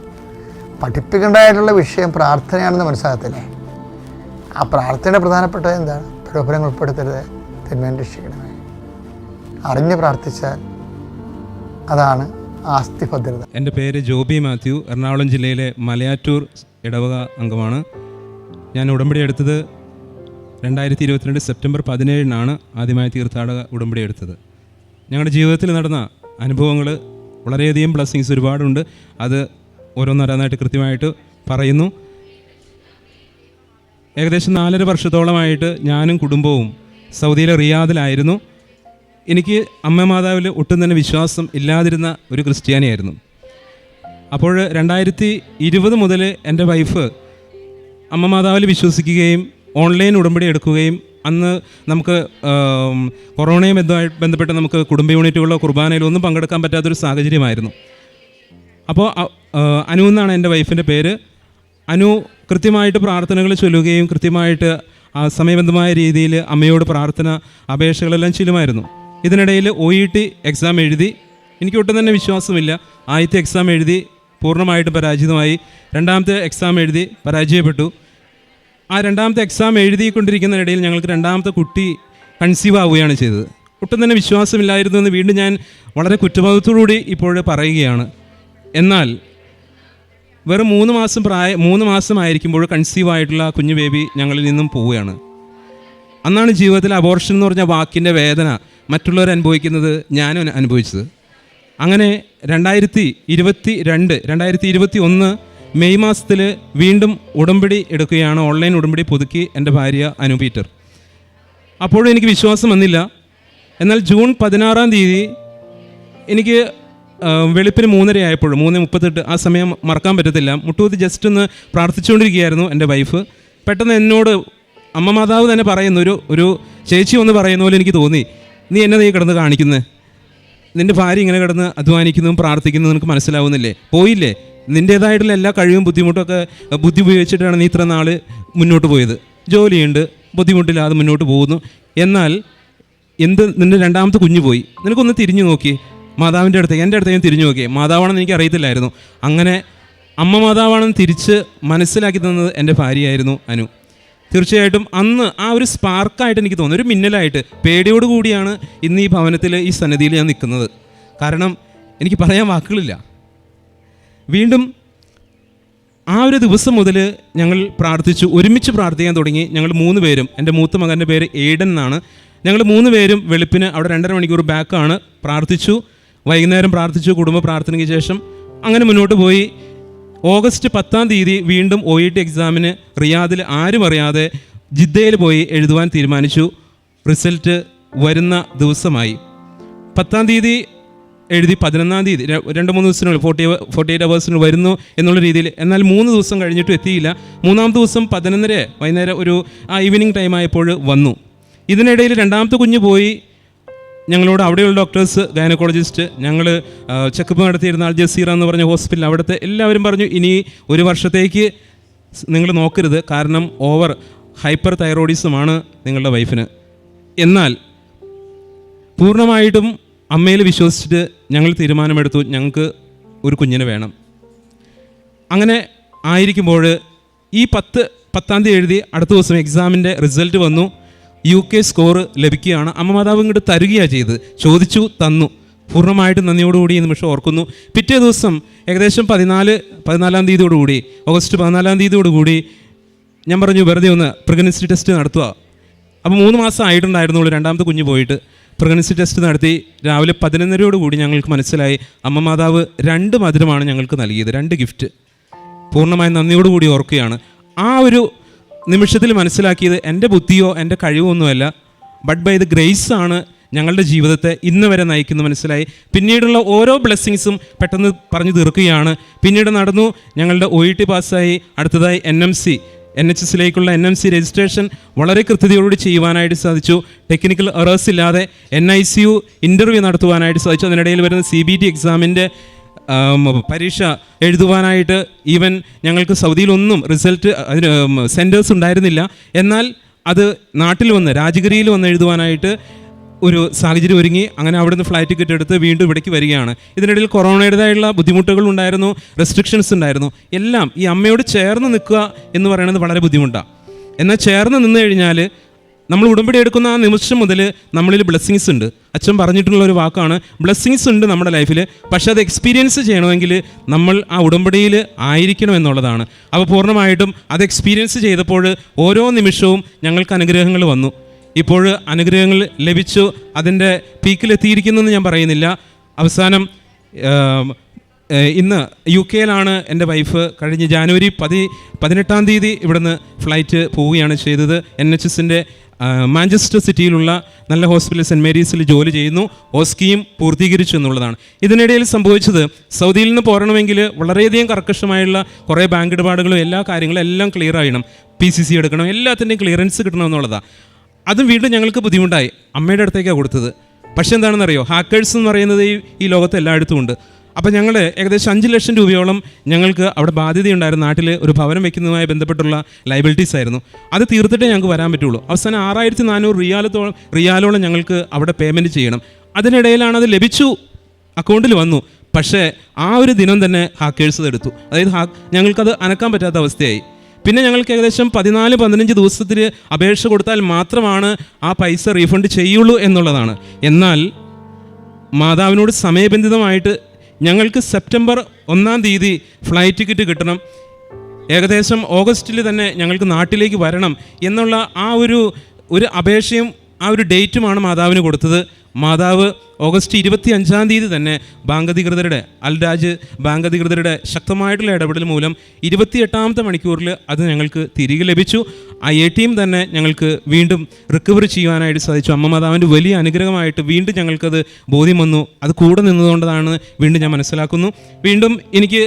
പഠിപ്പിക്കേണ്ടതായിട്ടുള്ള വിഷയം പ്രാർത്ഥനയാണെന്ന് മനസ്സിലാകത്തില്ലേ? ആ പ്രാർത്ഥനയുടെ പ്രധാനപ്പെട്ടത് എന്താണ്? പ്രലോഭനങ്ങൾ ഉൾപ്പെടുത്തരുത്, തിന്മയും രക്ഷിക്കണമേ. അറിഞ്ഞ് പ്രാർത്ഥിച്ചാൽ അതാണ് ആസ്തി ഭദ്രത. എൻ്റെ പേര് ജോബി മാത്യു, എറണാകുളം ജില്ലയിലെ മലയാറ്റൂർ ഇടവക അംഗമാണ്. ഞാൻ ഉടമ്പടി എടുത്തത് 2022 സെപ്റ്റംബർ 17 ആദ്യമായി തീർത്ഥാടക ഉടമ്പടി എടുത്തത്. ഞങ്ങളുടെ ജീവിതത്തിൽ നടന്ന അനുഭവങ്ങൾ വളരെയധികം ബ്ലെസ്സിങ്സ് ഒരുപാടുണ്ട്. അത് ഓരോന്നോരോന്നായിട്ട് കൃത്യമായിട്ട് പറയുന്നു. ഏകദേശം 4.5 വർഷത്തോളമായിട്ട് ഞാനും കുടുംബവും സൗദിയിലെ റിയാദിലായിരുന്നു. എനിക്ക് അമ്മ മാതാവിൽ ഒട്ടും തന്നെ വിശ്വാസം ഇല്ലാതിരുന്ന ഒരു ക്രിസ്ത്യാനിയായിരുന്നു. അപ്പോൾ 2020 മുതൽ എൻ്റെ വൈഫ് അമ്മ മാതാവിൽ വിശ്വസിക്കുകയും ഓൺലൈൻ ഉടമ്പടി എടുക്കുകയും അന്ന് നമുക്ക് കൊറോണയും ബന്ധപ്പെട്ട് നമുക്ക് കുടുംബ യൂണിറ്റുകളിലോ കുർബാനയിലോ ഒന്നും പങ്കെടുക്കാൻ പറ്റാത്തൊരു സാഹചര്യമായിരുന്നു. അപ്പോൾ അനു എന്നാണ് എൻ്റെ വൈഫിൻ്റെ പേര്. അനു കൃത്യമായിട്ട് പ്രാർത്ഥനകൾ ചൊല്ലുകയും കൃത്യമായിട്ട് സമയബന്ധമായ രീതിയിൽ അമ്മയോട് പ്രാർത്ഥന അപേക്ഷകളെല്ലാം ചെല്ലുമായിരുന്നു. ഇതിനിടയിൽ OET എക്സാം എഴുതി. എനിക്ക് ഒട്ടും തന്നെ വിശ്വാസമില്ല. ആദ്യത്തെ എക്സാം എഴുതി പൂർണ്ണമായിട്ടും പരാജിതമായി. 2ാമത്തെ എക്സാം എഴുതി പരാജയപ്പെട്ടു. ആ 2ാമത്തെ എക്സാം എഴുതിക്കൊണ്ടിരിക്കുന്നതിനിടയിൽ ഞങ്ങൾക്ക് 2ാമത്തെ കുട്ടി കൺസീവ് ആവുകയാണ് ചെയ്തത്. ഒട്ടും തന്നെ വിശ്വാസമില്ലായിരുന്നു എന്ന് വീണ്ടും ഞാൻ വളരെ കുറ്റബോധത്തോടുകൂടി ഇപ്പോൾ പറയുകയാണ്. എന്നാൽ വെറും 3 മാസമായിരിക്കുമ്പോൾ കൺസീവ് ആയിട്ടുള്ള കുഞ്ഞു ബേബി ഞങ്ങളിൽ നിന്നും പോവുകയാണ്. അന്നാണ് ജീവിതത്തിൽ അബോർഷൻ എന്ന് പറഞ്ഞ വാക്കിൻ്റെ വേദന മറ്റുള്ളവർ അനുഭവിക്കുന്നത് ഞാനും അനുഭവിച്ചത്. അങ്ങനെ 2021 മെയ് മാസത്തിൽ വീണ്ടും ഉടമ്പടി എടുക്കുകയാണ്. ഓൺലൈൻ ഉടമ്പടി പുതുക്കി എൻ്റെ ഭാര്യ അനു പീറ്റർ. അപ്പോഴും എനിക്ക് വിശ്വാസം വന്നില്ല. എന്നാൽ ജൂൺ 16 എനിക്ക് വെളുപ്പിന് 3:30 ആയപ്പോൾ 3:38 ആ സമയം മറക്കാൻ പറ്റത്തില്ല. മുട്ടുകുത്തി ജസ്റ്റ് ഒന്ന് പ്രാർത്ഥിച്ചുകൊണ്ടിരിക്കുകയായിരുന്നു എൻ്റെ വൈഫ്. പെട്ടെന്ന് എന്നോട് അമ്മ മാതാവ് തന്നെ പറയുന്നു, ഒരു ചേച്ചി ഒന്ന് പറയുന്ന പോലെ എനിക്ക് തോന്നി, നീ എന്നെ നീ കിടന്ന് കാണിക്കുന്നത്, നിൻ്റെ ഭാര്യ ഇങ്ങനെ കിടന്ന് അധ്വാനിക്കുന്നതും പ്രാർത്ഥിക്കുന്നതും നിനക്ക് മനസ്സിലാവുന്നില്ലേ? പോയില്ലേ? നിൻ്റേതായിട്ടുള്ള എല്ലാ കഴിവും ബുദ്ധിമുട്ടൊക്കെ ബുദ്ധി ഉപയോഗിച്ചിട്ടാണ് നീ ഇത്ര നാൾ മുന്നോട്ട് പോയത്. ജോലിയുണ്ട്, ബുദ്ധിമുട്ടില്ലാതെ മുന്നോട്ട് പോകുന്നു. എന്നാൽ നിൻ്റെ 2ാമത്തെ കുഞ്ഞു പോയി. നിനക്കൊന്ന് തിരിഞ്ഞു നോക്കി മാതാവിൻ്റെ അടുത്തേക്ക്, എൻ്റെ അടുത്തേക്ക് തിരിഞ്ഞു നോക്കിയേ. മാതാവാണെന്ന് എനിക്ക് അറിയത്തില്ലായിരുന്നു. അങ്ങനെ അമ്മ മാതാവാണെന്ന് തിരിച്ച് മനസ്സിലാക്കി തന്നത് എൻ്റെ ഭാര്യയായിരുന്നു അനു. തീർച്ചയായിട്ടും അന്ന് ആ ഒരു സ്പാർക്കായിട്ട് എനിക്ക് തോന്നുന്നു, ഒരു മിന്നലായിട്ട് പേടിയോടുകൂടിയാണ് ഇന്ന് ഈ ഭവനത്തിൽ ഈ സന്നിധിയിൽ ഞാൻ നിൽക്കുന്നത്. കാരണം എനിക്ക് പറയാൻ വാക്കുകളില്ല. വീണ്ടും ആ ഒരു ദിവസം മുതൽ ഞങ്ങൾ പ്രാർത്ഥിച്ചു, ഒരുമിച്ച് പ്രാർത്ഥിക്കാൻ തുടങ്ങി. ഞങ്ങൾ 3 പേരും, എൻ്റെ മൂത്ത മകൻ്റെ പേര് ഏഡൻ എന്നാണ്. ഞങ്ങൾ 3 പേരും വെളുപ്പിന് അവിടെ 2.5 മണിക്കൂർ ബാക്കാണ് പ്രാർത്ഥിച്ചു. വൈകുന്നേരം പ്രാർത്ഥിച്ചു. കുടുംബ പ്രാർത്ഥനയ്ക്ക് ശേഷം അങ്ങനെ മുന്നോട്ട് പോയി. ഓഗസ്റ്റ് 10 വീണ്ടും OET എക്സാമിന് റിയാദിൽ ആരും അറിയാതെ ജിദ്ദയിൽ പോയി എഴുതുവാൻ തീരുമാനിച്ചു. റിസൾട്ട് വരുന്ന ദിവസമായി. 10 എഴുതി 11 2-3 ദിവസത്തിനുള്ളിൽ 48 അവേഴ്സിനുള്ളിൽ വരുന്നു എന്നുള്ള രീതിയിൽ. എന്നാൽ 3 ദിവസം കഴിഞ്ഞിട്ടും എത്തിയില്ല. 3-ാമത്തെ ദിവസം 11 വൈകുന്നേരം ഒരു ഈവനിങ് ടൈം ആയപ്പോൾ വന്നു. ഇതിനിടയിൽ 2ാമത്തെ കുഞ്ഞ് പോയി. ഞങ്ങളോട് അവിടെയുള്ള ഡോക്ടേഴ്സ്, ഗൈനക്കോളജിസ്റ്റ്, ഞങ്ങൾ ചെക്കപ്പ് നടത്തിയിരുന്ന അൽ ജസീറ എന്ന് പറഞ്ഞ ഹോസ്പിറ്റൽ, അവിടുത്തെ എല്ലാവരും പറഞ്ഞു, ഇനി 1 വർഷത്തേക്ക് നിങ്ങൾ നോക്കരുത്, കാരണം ഓവർ ഹൈപ്പർ തൈറോയിഡിസമാണ് നിങ്ങളുടെ വൈഫിന്. എന്നാൽ പൂർണ്ണമായിട്ടും അമ്മയിൽ വിശ്വസിച്ചിട്ട് ഞങ്ങൾ തീരുമാനമെടുത്തു, ഞങ്ങൾക്ക് ഒരു കുഞ്ഞിനെ വേണം. അങ്ങനെ ആയിരിക്കുമ്പോൾ ഈ 10-ാം തീയതി എഴുതി അടുത്ത ദിവസം എക്സാമിൻ്റെ റിസൾട്ട് വന്നു. UK സ്കോർ ലഭിക്കുകയാണ്. അമ്മ മാതാവ് ഇങ്ങോട്ട് തരികയാണ് ചെയ്ത്, ചോദിച്ചു, തന്നു. പൂർണ്ണമായിട്ടും നന്ദിയോടുകൂടി ഈ നിമിഷം ഓർക്കുന്നു. പിറ്റേ ദിവസം ഏകദേശം 14-ാം തീയതിയോടുകൂടി, ഓഗസ്റ്റ് 14-ാം തീയതിയോടുകൂടി ഞാൻ പറഞ്ഞു വെറുതെ ഒന്ന് പ്രഗ്നൻസി ടെസ്റ്റ് നടത്തുക. അപ്പോൾ 3 മാസം ആയിട്ടുണ്ടായിരുന്നുള്ളൂ രണ്ടാമത്തെ കുഞ്ഞ് പോയിട്ട്. പ്രഗ്നൻസി ടെസ്റ്റ് നടത്തി രാവിലെ 11:30 ഞങ്ങൾക്ക് മനസ്സിലായി അമ്മ മാതാവ് 2 മധുരമാണ് ഞങ്ങൾക്ക് നൽകിയത്, 2 ഗിഫ്റ്റ്. പൂർണ്ണമായും നന്ദിയോടുകൂടി ഓർക്കുകയാണ്. ആ ഒരു നിമിഷത്തിൽ മനസ്സിലാക്കിയത് എൻ്റെ ബുദ്ധിയോ എൻ്റെ കഴിവോ ഒന്നുമല്ല, ബട്ട് ബൈ ദ ഗ്രേസ് ആണ് ഞങ്ങളുടെ ജീവിതത്തെ ഇന്ന് വരെ നയിക്കുന്നു മനസ്സിലായി. പിന്നീടുള്ള ഓരോ ബ്ലെസ്സിങ്സും പെട്ടെന്ന് പറഞ്ഞു തീർക്കുകയാണ്. പിന്നീട് നടന്നു, ഞങ്ങളുടെ OET പാസ്സായി. അടുത്തതായി NHS-ലേക്കുള്ള NMC രജിസ്ട്രേഷൻ വളരെ കൃത്യതയോടുകൂടി ചെയ്യുവാനായിട്ട് സാധിച്ചു. ടെക്നിക്കൽ എറേഴ്സ് ഇല്ലാതെ NICU ഇൻ്റർവ്യൂ നടത്തുവാനായിട്ട് സാധിച്ചു. അതിനിടയിൽ വരുന്ന CBT എക്സാമിൻ്റെ പരീക്ഷ എഴുതുവാനായിട്ട് ഈവൻ ഞങ്ങൾക്ക് സൗദിയിലൊന്നും റിസൾട്ട് അതിന് സെൻറ്റേഴ്സ് ഉണ്ടായിരുന്നില്ല. എന്നാൽ അത് നാട്ടിൽ വന്ന് രാജഗിരിയിൽ വന്ന് എഴുതുവാനായിട്ട് ഒരു സാഹചര്യം ഒരുങ്ങി. അങ്ങനെ അവിടുന്ന് ഫ്ലൈറ്റ് ടിക്കറ്റ് എടുത്ത് വീണ്ടും ഇവിടേക്ക് വരികയാണ്. ഇതിനിടയിൽ കൊറോണയുടേതായുള്ള ബുദ്ധിമുട്ടുകൾ ഉണ്ടായിരുന്നു, റെസ്ട്രിക്ഷൻസ് ഉണ്ടായിരുന്നു. എല്ലാം ഈ അമ്മയോട് ചേർന്ന് നിൽക്കുക എന്ന് പറയുന്നത് വളരെ ബുദ്ധിമുട്ടാണ്. എന്നാൽ ചേർന്ന് നിന്ന് കഴിഞ്ഞാൽ നമ്മൾ ഉടമ്പടി എടുക്കുന്ന ആ നിമിഷം മുതൽ നമ്മളിൽ ബ്ലെസ്സിങ്സ് ഉണ്ട്. അച്ഛൻ പറഞ്ഞിട്ടുള്ള ഒരു വാക്കാണ്, ബ്ലെസ്സിങ്സ് ഉണ്ട് നമ്മുടെ ലൈഫിൽ. പക്ഷേ അത് എക്സ്പീരിയൻസ് ചെയ്യണമെങ്കിൽ നമ്മൾ ആ ഉടമ്പടിയിൽ ആയിരിക്കണം എന്നുള്ളതാണ്. അപ്പോൾ പൂർണ്ണമായിട്ടും അത് എക്സ്പീരിയൻസ് ചെയ്തപ്പോൾ ഓരോ നിമിഷവും ഞങ്ങൾക്ക് അനുഗ്രഹങ്ങൾ വന്നു. ഇപ്പോൾ അനുഗ്രഹങ്ങൾ ലഭിച്ചു, അതിൻ്റെ പീക്കിലെത്തിയിരിക്കുന്നെന്ന് ഞാൻ പറയുന്നില്ല. അവസാനം ഇന്ന് UK-യിലാണ് എൻ്റെ വൈഫ്. കഴിഞ്ഞ ജാനുവരി 18-ാം തീയതി ഇവിടുന്ന് ഫ്ലൈറ്റ് പോവുകയാണ് ചെയ്തത്. NHS-ൻ്റെ മാഞ്ചസ്റ്റർ സിറ്റിയിലുള്ള നല്ല ഹോസ്പിറ്റൽ സെൻറ്റ് മേരീസിൽ ജോലി ചെയ്യുന്നു. OSCEയും പൂർത്തീകരിച്ചു എന്നുള്ളതാണ്. ഇതിനിടയിൽ സംഭവിച്ചത്, സൗദിയിൽ നിന്ന് പോരണമെങ്കിൽ വളരെയധികം കർക്കശമായുള്ള കുറേ ബാങ്ക് ഇടപാടുകളും എല്ലാ കാര്യങ്ങളും എല്ലാം ക്ലിയർ ആയണം. PCC എടുക്കണം, എല്ലാത്തിൻ്റെയും ക്ലിയറൻസ് കിട്ടണം എന്നുള്ളതാണ്. അതും വീണ്ടും ഞങ്ങൾക്ക് ബുദ്ധിമുട്ടായി. അമ്മയുടെ അടുത്തേക്കാണ് കൊടുത്തത്. പക്ഷേ എന്താണെന്നറിയോ, ഹാക്കേഴ്സ് എന്ന് പറയുന്നത് ഈ ലോകത്ത് എല്ലായിടത്തും ഉണ്ട്. അപ്പോൾ ഞങ്ങൾ ഏകദേശം 5 ലക്ഷം രൂപയോളം ഞങ്ങൾക്ക് അവിടെ ബാധ്യതയുണ്ടായിരുന്നു. നാട്ടിൽ ഒരു ഭവനം വയ്ക്കുന്നതുമായി ബന്ധപ്പെട്ടുള്ള ലയബിലിറ്റീസ് ആയിരുന്നു. അത് തീർത്തിട്ടേ ഞങ്ങൾക്ക് വരാൻ പറ്റുള്ളൂ. അവസാനം 6400 റിയാലോളം ഞങ്ങൾക്ക് അവിടെ പേയ്മെൻറ്റ് ചെയ്യണം. അതിനിടയിലാണ് അത് ലഭിച്ചു, അക്കൗണ്ടിൽ വന്നു. പക്ഷേ ആ ഒരു ദിനം തന്നെ ഹാക്കേഴ്സ് എടുത്തു. അതായത് ഞങ്ങൾക്കത് അനക്കാൻ പറ്റാത്ത അവസ്ഥയായി. പിന്നെ ഞങ്ങൾക്ക് ഏകദേശം 14-15 ദിവസത്തിൽ അപേക്ഷ കൊടുത്താൽ മാത്രമാണ് ആ പൈസ റീഫണ്ട് ചെയ്യുള്ളൂ എന്നുള്ളതാണ്. എന്നാൽ മാതാവിനോട് സമയബന്ധിതമായിട്ട് ഞങ്ങൾക്ക് സെപ്റ്റംബർ 1-ാം തീയതി ഫ്ലൈറ്റ് ടിക്കറ്റ് കിട്ടണം, ഏകദേശം ഓഗസ്റ്റിൽ തന്നെ ഞങ്ങൾക്ക് നാട്ടിലേക്ക് വരണം എന്നുള്ള ആ ഒരു അപേക്ഷയും ആ ഒരു ഡേറ്റുമാണ് മാതാവിന് കൊടുത്തത്. മാതാവ് ഓഗസ്റ്റ് 25-ാം തീയതി തന്നെ ബാങ്ക് അധികൃതരുടെ അൽരാജ് ബാങ്ക് അധികൃതരുടെ ശക്തമായിട്ടുള്ള ഇടപെടൽ മൂലം 28-ാമത്തെ മണിക്കൂറിൽ അത് ഞങ്ങൾക്ക് തിരികെ ലഭിച്ചു. ആ ATM തന്നെ ഞങ്ങൾക്ക് വീണ്ടും റിക്കവർ ചെയ്യുവാനായിട്ട് സാധിച്ചു. അമ്മ മാതാവിൻ്റെ വലിയ അനുഗ്രഹമായിട്ട് വീണ്ടും ഞങ്ങൾക്കത് ബോധ്യം വന്നു. അത് കൂടെ നിന്നതുകൊണ്ടാണ് വീണ്ടും ഞാൻ മനസ്സിലാക്കുന്നു. വീണ്ടും എനിക്ക്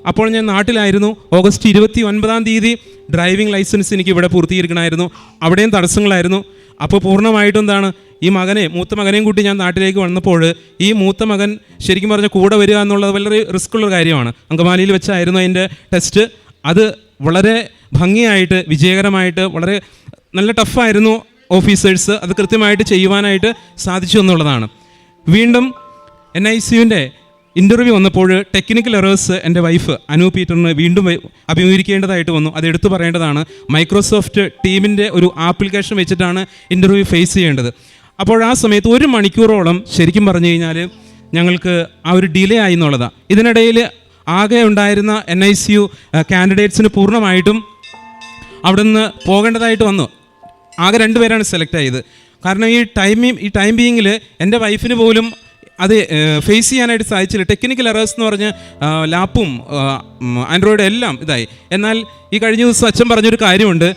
അപ്പോൾ ഞാൻ നാട്ടിലായിരുന്നു. ഓഗസ്റ്റ് 29-ാം തീയതി ഡ്രൈവിംഗ് ലൈസൻസ് എനിക്ക് ഇവിടെ പൂർത്തീകരിക്കണമായിരുന്നു. അവിടെയും തടസ്സങ്ങളായിരുന്നു. അപ്പോൾ പൂർണ്ണമായിട്ടും എന്താണ്, ഈ മൂത്ത മകനെയും കൂട്ടി ഞാൻ നാട്ടിലേക്ക് വന്നപ്പോൾ ഈ മൂത്ത മകൻ ശരിക്കും പറഞ്ഞാൽ കൂടെ വരിക എന്നുള്ളത് വളരെ റിസ്ക് ഉള്ള കാര്യമാണ്. അങ്കമാലിയിൽ വെച്ചായിരുന്നു അതിൻ്റെ ടെസ്റ്റ്. അത് വളരെ ഭംഗിയായിട്ട് വിജയകരമായിട്ട് വളരെ നല്ല ടഫായിരുന്നു. ഓഫീസേഴ്സ് അത് കൃത്യമായിട്ട് ചെയ്യുവാനായിട്ട് സാധിച്ചു എന്നുള്ളതാണ്. വീണ്ടും NICUവിൻ്റെ ഇൻ്റർവ്യൂ വന്നപ്പോൾ ടെക്നിക്കൽ എറേഴ്സ് എൻ്റെ വൈഫ് അനു പീറ്ററിന് വീണ്ടും അഭിമുഖീകരിക്കേണ്ടതായിട്ട് വന്നു. അത് എടുത്തു പറയേണ്ടതാണ്. മൈക്രോസോഫ്റ്റ് ടീമിൻ്റെ ഒരു ആപ്ലിക്കേഷൻ വെച്ചിട്ടാണ് ഇൻ്റർവ്യൂ ഫേസ് ചെയ്യേണ്ടത്. അപ്പോൾ ആ സമയത്ത് 1 മണിക്കൂറോളം ശരിക്കും പറഞ്ഞു കഴിഞ്ഞാൽ ഞങ്ങൾക്ക് ആ ഒരു ഡിലേ ആയി എന്നുള്ളതാണ്. ഇതിനിടയിൽ ആകെ ഉണ്ടായിരുന്ന NICU കാൻഡിഡേറ്റ്സിന് പൂർണ്ണമായിട്ടും അവിടെ നിന്ന് പോകേണ്ടതായിട്ട് വന്നു. ആകെ 2 പേരാണ് സെലക്ട് ആയത്. കാരണം ഈ ടൈം ബീയിങ്ങിൽ എൻ്റെ വൈഫിന് പോലും അത് ഫേസ് ചെയ്യാനായിട്ട് സാധിച്ചില്ല. ടെക്നിക്കൽ എറേഴ്സ് എന്ന് പറഞ്ഞ് ലാപ്പും ആൻഡ്രോയിഡ് എല്ലാം ഇതായി. എന്നാൽ ഈ കഴിഞ്ഞ ദിവസം അച്ഛൻ പറഞ്ഞൊരു കാര്യമുണ്ട്,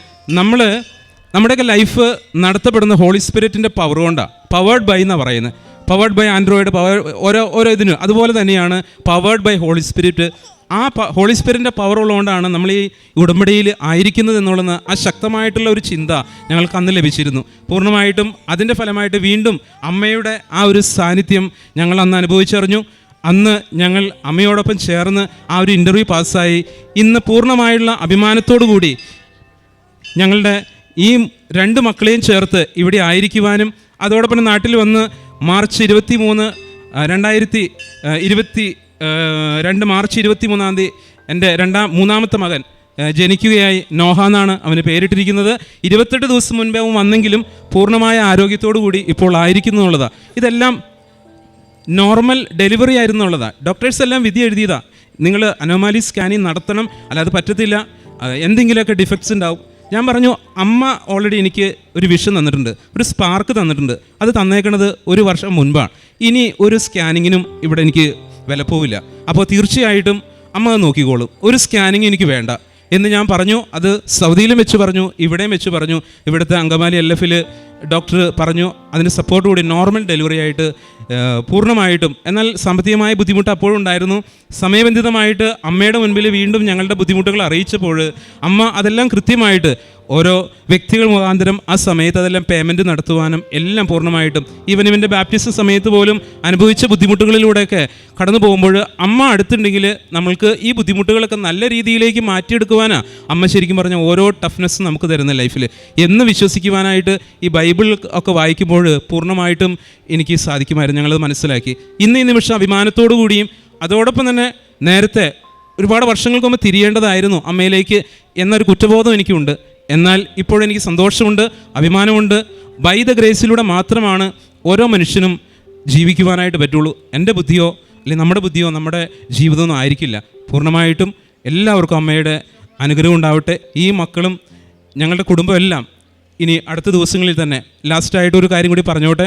നമ്മുടെയൊക്കെ ലൈഫ് നടത്തപ്പെടുന്ന ഹോളി സ്പിരിറ്റിൻ്റെ പവർ കൊണ്ടാണ്. പവേർഡ് ബൈ എന്നാണ് പറയുന്നത്. പവേർഡ് ബൈ ആൻഡ്രോയിഡ്, ഓരോ ഇതിനും അതുപോലെ തന്നെയാണ് പവേർഡ് ബൈ ഹോളി സ്പിരിറ്റ്. ആ ഹോളി സ്പിരിറ്റിൻ്റെ പവർ ഉള്ളതുകൊണ്ടാണ് നമ്മൾ ഈ ഉടമ്പടിയിൽ ആയിരിക്കുന്നത് എന്നുള്ള ആ ശക്തമായിട്ടുള്ള ഒരു ചിന്ത ഞങ്ങൾക്ക് അന്ന് ലഭിച്ചിരുന്നു. പൂർണ്ണമായിട്ടും അതിൻ്റെ ഫലമായിട്ട് വീണ്ടും അമ്മയുടെ ആ ഒരു സാന്നിധ്യം ഞങ്ങൾ അന്ന് അനുഭവിച്ചറിഞ്ഞു. അന്ന് ഞങ്ങൾ അമ്മയോടൊപ്പം ചേർന്ന് ആ ഒരു ഇൻ്റർവ്യൂ പാസ്സായി. ഇന്ന് പൂർണ്ണമായുള്ള അഭിമാനത്തോടു കൂടി ഞങ്ങളുടെ ഈ 2 മക്കളെയും ചേർത്ത് ഇവിടെ ആയിരിക്കുവാനും അതോടൊപ്പം നാട്ടിൽ വന്ന് മാർച്ച് 23, 2022 മാർച്ച് 23 എൻ്റെ മൂന്നാമത്തെ മകൻ ജനിക്കുകയായി. നോഹ എന്നാണ് അവന് പേരിട്ടിരിക്കുന്നത്. 28 ദിവസം മുൻപേ അവൻ വന്നെങ്കിലും പൂർണ്ണമായ ആരോഗ്യത്തോടു കൂടി ഇപ്പോൾ ആയിരിക്കുന്നു എന്നുള്ളതാണ്. ഇതെല്ലാം നോർമൽ ഡെലിവറി ആയിരുന്നു എന്നുള്ളതാണ്. ഡോക്ടേഴ്സ് എല്ലാം വിധി എഴുതിയതാണ്, നിങ്ങൾ അനോമാലി സ്കാനിങ് നടത്തണം, അല്ലാതെ പറ്റത്തില്ല, എന്തെങ്കിലുമൊക്കെ ഡിഫക്ട്സ് ഉണ്ടാവും. ഞാൻ പറഞ്ഞു, അമ്മ ഓൾറെഡി എനിക്ക് ഒരു വിഷൻ തന്നിട്ടുണ്ട്, ഒരു സ്പാർക്ക് തന്നിട്ടുണ്ട്. അത് തന്നേക്കണത് 1 വർഷം മുൻപാണ്. ഇനി ഒരു സ്കാനിങ്ങിനും ഇവിടെ എനിക്ക് വിലപ്പോവില്ല. അപ്പോൾ തീർച്ചയായിട്ടും അമ്മ അത് നോക്കിക്കോളും, ഒരു സ്കാനിങ് എനിക്ക് വേണ്ട എന്ന് ഞാൻ പറഞ്ഞു. അത് സൗദിയിലും വെച്ച് പറഞ്ഞു, ഇവിടെയും വെച്ച് പറഞ്ഞു. ഇവിടുത്തെ അങ്കമാലി LF-ൽ ഡോക്ടർ പറഞ്ഞു അതിന് സപ്പോർട്ട് കൂടി നോർമൽ ഡെലിവറി ആയിട്ട് പൂർണ്ണമായിട്ടും. എന്നാൽ സാമ്പത്തികമായ ബുദ്ധിമുട്ട് അപ്പോഴും ഉണ്ടായിരുന്നു. സമയബന്ധിതമായിട്ട് അമ്മയുടെ മുൻപിൽ വീണ്ടും ഞങ്ങളുടെ ബുദ്ധിമുട്ടുകൾ അറിയിച്ചപ്പോൾ അമ്മ അതെല്ലാം കൃത്യമായിട്ട് ഓരോ വ്യക്തികൾ മുഖാന്തരം ആ സമയത്ത് അതെല്ലാം പേയ്മെൻറ്റ് നടത്തുവാനും എല്ലാം പൂർണ്ണമായിട്ടും ഇവൻ്റെ ബാപ്റ്റിസം സമയത്ത് പോലും അനുഭവിച്ച ബുദ്ധിമുട്ടുകളിലൂടെയൊക്കെ കടന്നു പോകുമ്പോൾ അമ്മ അടുത്തുണ്ടെങ്കിൽ നമ്മൾക്ക് ഈ ബുദ്ധിമുട്ടുകളൊക്കെ നല്ല രീതിയിലേക്ക് മാറ്റിയെടുക്കുവാനാണ് അമ്മ ശരിക്കും പറഞ്ഞ ഓരോ ടഫ്നെസ്സും നമുക്ക് തരുന്ന ലൈഫിൽ എന്ന് വിശ്വസിക്കുവാനായിട്ട് ഈ ബൈബിൾ ഒക്കെ വായിക്കുമ്പോൾ പൂർണ്ണമായിട്ടും എനിക്ക് സാധിക്കുമായിരുന്നു. ഞങ്ങളത് മനസ്സിലാക്കി. ഇന്ന് ഈ നിമിഷം അഭിമാനത്തോടു കൂടിയും അതോടൊപ്പം തന്നെ നേരത്തെ ഒരുപാട് വർഷങ്ങൾക്ക് മുമ്പ് തിരിയേണ്ടതായിരുന്നു അമ്മയിലേക്ക് എന്നൊരു കുറ്റബോധം എനിക്കുണ്ട്. എന്നാൽ ഇപ്പോഴെനിക്ക് സന്തോഷമുണ്ട്, അഭിമാനമുണ്ട്. ബൈ ദ ഗ്രേസിലൂടെ മാത്രമാണ് ഓരോ മനുഷ്യനും ജീവിക്കുവാനായിട്ട് പറ്റുള്ളൂ. എൻ്റെ ബുദ്ധിയോ അല്ലെങ്കിൽ നമ്മുടെ ബുദ്ധിയോ നമ്മുടെ ജീവിതമൊന്നും ആയിരിക്കില്ല. പൂർണ്ണമായിട്ടും എല്ലാവർക്കും അമ്മയുടെ അനുഗ്രഹം ഉണ്ടാവട്ടെ. ഈ മക്കളും ഞങ്ങളുടെ കുടുംബം എല്ലാം ഇനി അടുത്ത ദിവസങ്ങളിൽ തന്നെ ലാസ്റ്റായിട്ട് ഒരു കാര്യം കൂടി പറഞ്ഞോട്ടെ.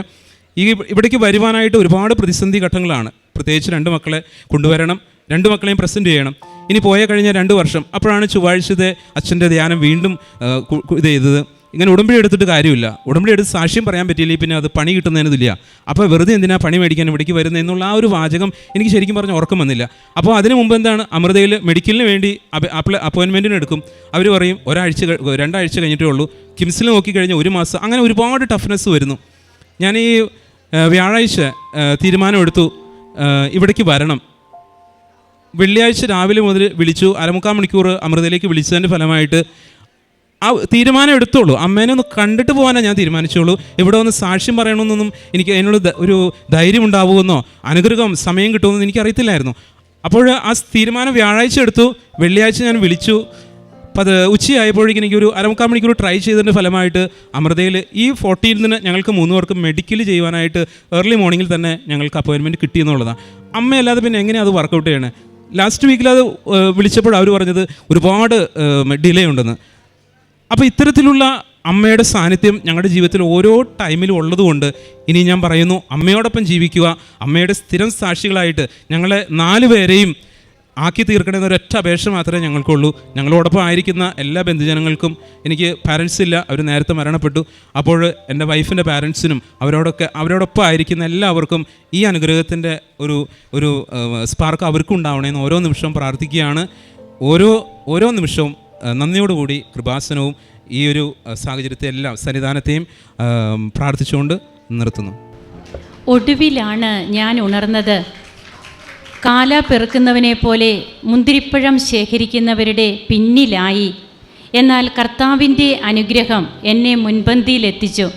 ഇവിടേക്ക് വരുവാനായിട്ട് ഒരുപാട് പ്രതിസന്ധി ഘട്ടങ്ങളാണ്. പ്രത്യേകിച്ച് 2 മക്കളെ കൊണ്ടുവരണം, 2 മക്കളെയും പ്രസൻറ്റ് ചെയ്യണം. ഇനി പോയ കഴിഞ്ഞ 2 വർഷം അപ്പോഴാണ് ചൊവ്വാഴ്ചത്തെ അച്ഛൻ്റെ ധ്യാനം വീണ്ടും ഇത് ചെയ്തത്. ഇങ്ങനെ ഉടമ്പടി എടുത്തിട്ട് കാര്യമില്ല, ഉടമ്പടി എടുത്ത് സാക്ഷ്യം പറയാൻ പറ്റിയില്ലെങ്കിൽ പിന്നെ അത് പണി കിട്ടുന്നതിനില്ല. അപ്പോൾ വെറുതെ എന്തിനാ പണി മേടിക്കാൻ ഇവിടേക്ക് വരുന്നത് എന്നുള്ള ആ ഒരു വാചകം എനിക്ക് ശരിക്കും പറഞ്ഞാൽ ഉറക്കം വന്നില്ല. അപ്പോൾ അതിന് മുമ്പ് എന്താണ്, അമൃതയിൽ മെഡിക്കലിന് വേണ്ടി അപ്പോയിൻമെൻറ്റിന് എടുക്കും. അവർ പറയും 2 ആഴ്ച കഴിഞ്ഞിട്ടേ ഉള്ളൂ. കിംസിൽ നോക്കിക്കഴിഞ്ഞാൽ 1 മാസം. അങ്ങനെ ഒരുപാട് ടഫ്നെസ് വരുന്നു. ഞാൻ ഈ വ്യാഴാഴ്ച തീരുമാനമെടുത്തു ഇവിടേക്ക് വരണം. വെള്ളിയാഴ്ച രാവിലെ മുതൽ വിളിച്ചു, 1/4 മണിക്കൂർ അമൃതയിലേക്ക് വിളിച്ചതിൻ്റെ ഫലമായിട്ട് ആ തീരുമാനം എടുത്തോളൂ. അമ്മേനെ ഒന്ന് കണ്ടിട്ട് പോകാനാണ് ഞാൻ തീരുമാനിച്ചോളൂ. ഇവിടെ വന്ന് സാക്ഷ്യം പറയണമെന്നൊന്നും എനിക്ക് അതിനുള്ള ഒരു ധൈര്യം ഉണ്ടാവുമെന്നോ അനുഗ്രഹം സമയം കിട്ടുമെന്നോ എനിക്കറിയത്തില്ലായിരുന്നു. അപ്പോൾ ആ തീരുമാനം വ്യാഴാഴ്ച എടുത്തു. വെള്ളിയാഴ്ച ഞാൻ വിളിച്ചു. ഉച്ചയായപ്പോഴേക്കും എനിക്കൊരു 1/4 മണിക്കൂർ ട്രൈ ചെയ്തതിൻ്റെ ഫലമായിട്ട് അമൃതയിൽ ഈ 14th ഞങ്ങൾക്ക് 3 പേർക്ക് മെഡിക്കൽ ചെയ്യുവാനായിട്ട് ഏർലി മോർണിംഗിൽ തന്നെ ഞങ്ങൾക്ക് അപ്പോയിൻമെൻറ്റ് കിട്ടിയെന്നുള്ളതാണ്. അമ്മയല്ലാതെ പിന്നെ എങ്ങനെയാണ് അത് വർക്കൗട്ട് ചെയ്യണേ? ലാസ്റ്റ് വീക്കിൽ അത് വിളിച്ചപ്പോൾ അവർ പറഞ്ഞത് ഒരുപാട് ഡിലേ ഉണ്ടെന്ന്. അപ്പോൾ ഇത്തരത്തിലുള്ള അമ്മയുടെ സാന്നിധ്യം ഞങ്ങളുടെ ജീവിതത്തിൽ ഓരോ ടൈമിലും ഉള്ളതുകൊണ്ട് ഇനി ഞാൻ പറയുന്നു, അമ്മയോടൊപ്പം ജീവിക്കുക. അമ്മയുടെ സ്ഥിരം സാക്ഷികളായിട്ട് ഞങ്ങളെ 4 പേരെയും ആക്കി തീർക്കണമെന്ന ഒരൊറ്റ അപേക്ഷ മാത്രമേ ഞങ്ങൾക്കുള്ളൂ. ഞങ്ങളോടൊപ്പം ആയിരിക്കുന്ന എല്ലാ ബന്ധുജനങ്ങൾക്കും, എനിക്ക് പാരൻസ് ഇല്ല, അവർ നേരത്തെ മരണപ്പെട്ടു. അപ്പോൾ എൻ്റെ വൈഫിൻ്റെ പാരൻസിനും അവരോടൊപ്പം ആയിരിക്കുന്ന എല്ലാവർക്കും ഈ അനുഗ്രഹത്തിൻ്റെ ഒരു സ്പാർക്ക് അവർക്കും ഉണ്ടാവണമെന്ന് ഓരോ നിമിഷവും പ്രാർത്ഥിക്കുകയാണ്. ഓരോ നിമിഷവും നന്ദിയോടുകൂടി കൃപാസനവും ഈ ഒരു സാഹചര്യത്തെ എല്ലാം സന്നിധാനത്തെയും പ്രാർത്ഥിച്ചുകൊണ്ട് നിർത്തുന്നു. ഒടുവിലാണ് ഞാൻ ഉണർന്നത്, കാല പെറുക്കുന്നവനെ പോലെ മുന്തിരിപ്പഴം ശേഖരിക്കുന്നവരുടെ പിന്നിലായി. എന്നാൽ കർത്താവിൻ്റെ അനുഗ്രഹം എന്നെ മുൻപന്തിയിലെത്തിച്ചു.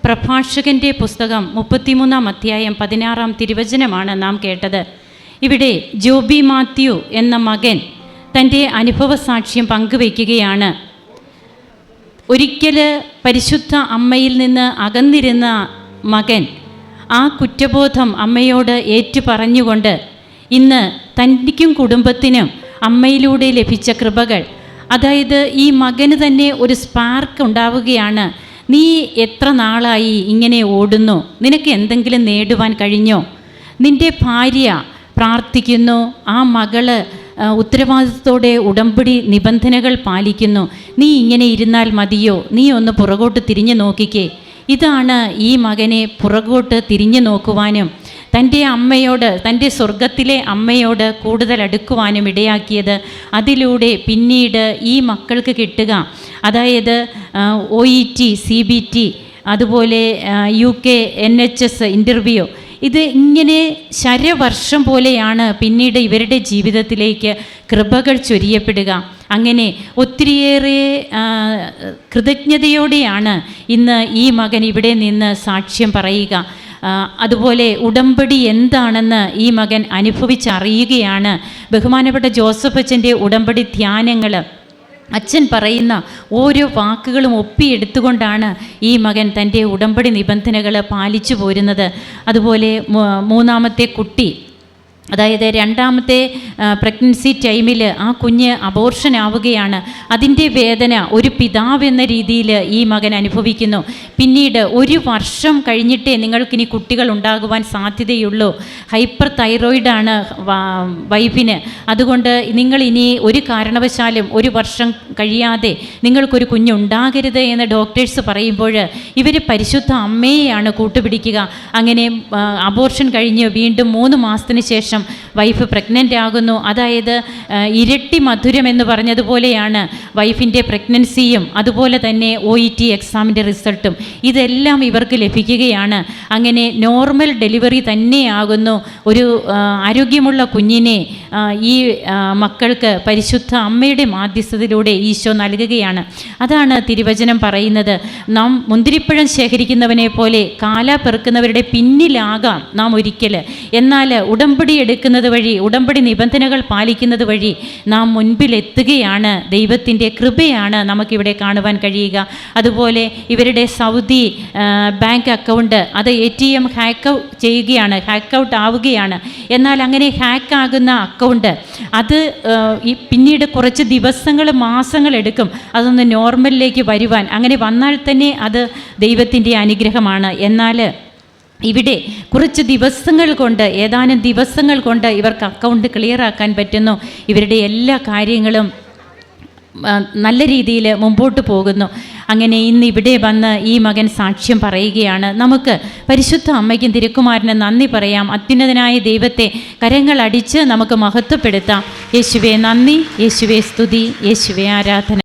പ്രഭാഷകൻ്റെ പുസ്തകം 33-ാം അധ്യായം 16-ാം തിരുവചനമാണ് നാം കേട്ടത്. ഇവിടെ ജോബി മാത്യു എന്ന മകൻ തൻ്റെ അനുഭവ സാക്ഷ്യം പങ്കുവയ്ക്കുകയാണ്. ഒരിക്കൽ പരിശുദ്ധ അമ്മയിൽ നിന്ന് അകന്നിരുന്ന മകൻ ആ കുറ്റബോധം അമ്മയോട് ഏറ്റുപറഞ്ഞുകൊണ്ട് ഇന്ന് തനിക്കും കുടുംബത്തിനും അമ്മയിലൂടെ ലഭിച്ച കൃപകൾ, അതായത് ഈ മകന് തന്നെ ഒരു സ്പാർക്ക് ഉണ്ടാവുകയാണ്. നീ എത്ര നാളായി ഇങ്ങനെ ഓടുന്നു? നിനക്ക് എന്തെങ്കിലും നേടുവാൻ കഴിഞ്ഞോ? നിൻ്റെ ഭാര്യ പ്രാർത്ഥിക്കുന്നു, ആ മകള് ഉത്തരവാദിത്തത്തോടെ ഉടമ്പടി നിബന്ധനകൾ പാലിക്കുന്നു. നീ ഇങ്ങനെ ഇരുന്നാൽ മതിയോ? നീ ഒന്ന് പുറകോട്ട് തിരിഞ്ഞു നോക്കിക്കേ. ഇതാണ് ഈ മകനെ പുറകോട്ട് തിരിഞ്ഞു നോക്കുവാനും തൻ്റെ അമ്മയോട്, തൻ്റെ സ്വർഗത്തിലെ അമ്മയോട് കൂടുതൽ അടുക്കുവാനും ഇടയാക്കിയത്. അതിലൂടെ പിന്നീട് ഈ മക്കൾക്ക് കിട്ടുക, അതായത് OET, CBT, അതുപോലെ UK NHS ഇൻ്റർവ്യൂ, ഇത് ഇങ്ങനെ ശരവർഷം പോലെയാണ് പിന്നീട് ഇവരുടെ ജീവിതത്തിലേക്ക് കൃപകൾ ചൊരിയപ്പെടുക. അങ്ങനെ ഒത്തിരിയേറെ കൃതജ്ഞതയോടെയാണ് ഇന്ന് ഈ മകൻ ഇവിടെ നിന്ന് സാക്ഷ്യം പറയുക. അതുപോലെ ഉടമ്പടി എന്താണെന്ന് ഈ മകൻ അനുഭവിച്ചറിയുകയാണ്. ബഹുമാനപ്പെട്ട ജോസഫ് അച്ഛൻ്റെ ഉടമ്പടി ധ്യാനങ്ങൾ, അച്ഛൻ പറയുന്ന ഓരോ വാക്കുകളും ഒപ്പിയെടുത്തുകൊണ്ടാണ് ഈ മകൻ തൻ്റെ ഉടമ്പടി നിബന്ധനകൾ പാലിച്ചു പോരുന്നത്. അതുപോലെ മൂന്നാമത്തെ കുട്ടി, അതായത് രണ്ടാമത്തെ പ്രഗ്നൻസി ടൈമിൽ ആ കുഞ്ഞ് അബോർഷൻ ആവുകയാണ്. അതിൻ്റെ വേദന ഒരു പിതാവ് എന്ന രീതിയിൽ ഈ മകൻ അനുഭവിക്കുന്നു. പിന്നീട് 1 വർഷം കഴിഞ്ഞിട്ടേ നിങ്ങൾക്കിനി കുട്ടികൾ ഉണ്ടാകുവാൻ സാധ്യതയുള്ളൂ. ഹൈപ്പർ തൈറോയിഡാണ് വൈഫിന്. അതുകൊണ്ട് നിങ്ങളിനി ഒരു കാരണവശാലും 1 വർഷം കഴിയാതെ നിങ്ങൾക്കൊരു കുഞ്ഞുണ്ടാകരുത് എന്ന് ഡോക്ടേഴ്സ് പറയുമ്പോൾ ഇവർ പരിശുദ്ധ അമ്മയെയാണ് കൂട്ടുപിടിക്കുക. അങ്ങനെ അബോർഷൻ കഴിഞ്ഞ് വീണ്ടും 3 മാസത്തിന് ശേഷം വൈഫ് പ്രഗ്നൻ്റ് ആകുന്നു. അതായത് ഇരട്ടി മധുരം എന്ന് പറഞ്ഞതുപോലെയാണ് വൈഫിൻ്റെ പ്രഗ്നൻസിയും അതുപോലെ തന്നെ OET എക്സാമിൻ്റെ റിസൾട്ടും. ഇതെല്ലാം ഇവർക്ക് ലഭിക്കുകയാണ്. അങ്ങനെ നോർമൽ ഡെലിവറി തന്നെയാകുന്നു. ഒരു ആരോഗ്യമുള്ള കുഞ്ഞിനെ ഈ മക്കൾക്ക് പരിശുദ്ധ അമ്മയുടെ മാധ്യസ്ഥതയിലൂടെ ഈശോ നൽകുകയാണ്. അതാണ് തിരുവചനം പറയുന്നത്. നാം മുന്തിരിപ്പഴം ശേഖരിക്കുന്നവനെ പോലെ കാല പെറുക്കുന്നവരുടെ പിന്നിലാകാം നാം ഒരിക്കൽ. എന്നാൽ ഉടമ്പടി എടുക്കുന്നത് വഴി, ഉടമ്പടി നിബന്ധനകൾ പാലിക്കുന്നത് വഴി നാം മുൻപിലെത്തുകയാണ്. ദൈവത്തിൻ്റെ കൃപയാണ് നമുക്കിവിടെ കാണുവാൻ കഴിയുക. അതുപോലെ ഇവരുടെ സൗദി ബാങ്ക് അക്കൗണ്ട് അത് ATM ഹാക്ക് ഔട്ട് ആവുകയാണ്. എന്നാൽ അങ്ങനെ ഹാക്കാകുന്ന അക്കൗണ്ട് അത് പിന്നീട് കുറച്ച് ദിവസങ്ങൾ, മാസങ്ങൾ എടുക്കും അതൊന്ന് നോർമലിലേക്ക് വരുവാൻ. അങ്ങനെ വന്നാൽ തന്നെ അത് ദൈവത്തിൻ്റെ അനുഗ്രഹമാണ്. എന്നാൽ ഇവിടെ കുറച്ച് ദിവസങ്ങൾ കൊണ്ട്, ഏതാനും ദിവസങ്ങൾ കൊണ്ട് ഇവർക്ക് അക്കൗണ്ട് ക്ലിയർ ആക്കാൻ പറ്റുന്നു. ഇവരുടെ എല്ലാ കാര്യങ്ങളും നല്ല രീതിയിൽ മുമ്പോട്ട് പോകുന്നു. അങ്ങനെ ഇന്ന് ഇവിടെ വന്ന് ഈ മകൻ സാക്ഷ്യം പറയുകയാണ്. നമുക്ക് പരിശുദ്ധ അമ്മയ്ക്കും തിരുക്കുമാരനും നന്ദി പറയാം. അത്യുന്നതനായ ദൈവത്തെ കരങ്ങളടിച്ച് നമുക്ക് മഹത്വപ്പെടുത്താം. യേശുവേ നന്ദി, യേശുവേ സ്തുതി, യേശുവേ ആരാധന.